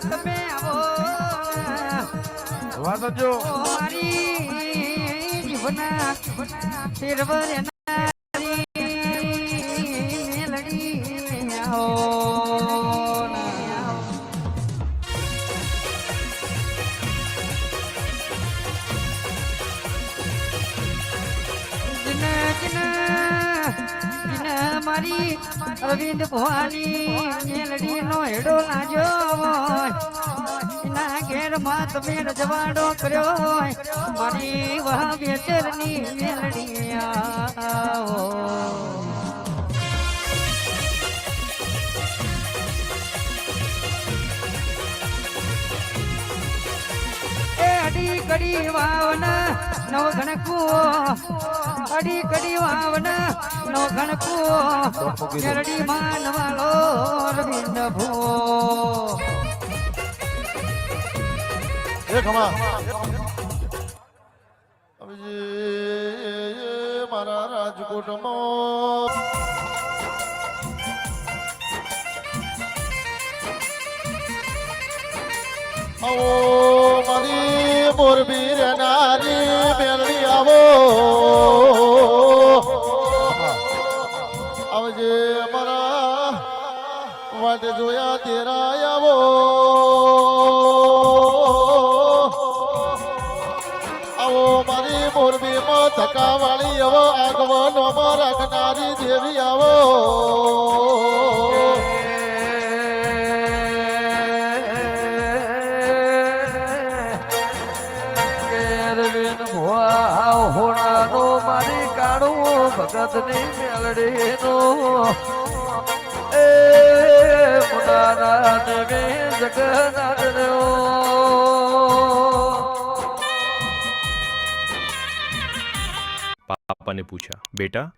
તમે આવો વાત જો મારી જીવના તેરવર મેલડી આવો મારી અરવિંદ ભવાની મેલડી નો હેડો લાજો એના ઘેર માં તમે રજવાડો કર્યો મારી વાહ બેચરની મેલડી આવો અડી કડી વાવના નવ ગણકુ અડી કડી વાવના નવ ગણકુ મેરડી માન વાળો રવિન્દ ભો એ ખમા મારા રાજકોટમાં આવો મારી મોરબી રેનારી મેલડી આવો આવજે અમારા વાટે જોયા તેરા આવો આવો મારી મોરબી માં ધક્કાવાળી આવો આગવાનો રાખનારી દેવી આવો હોણાનો મારી કાળું ભગત ની મેલડી નો એ મુનાના દેવી જગન્નાથ पापा ने पूछा, बेटा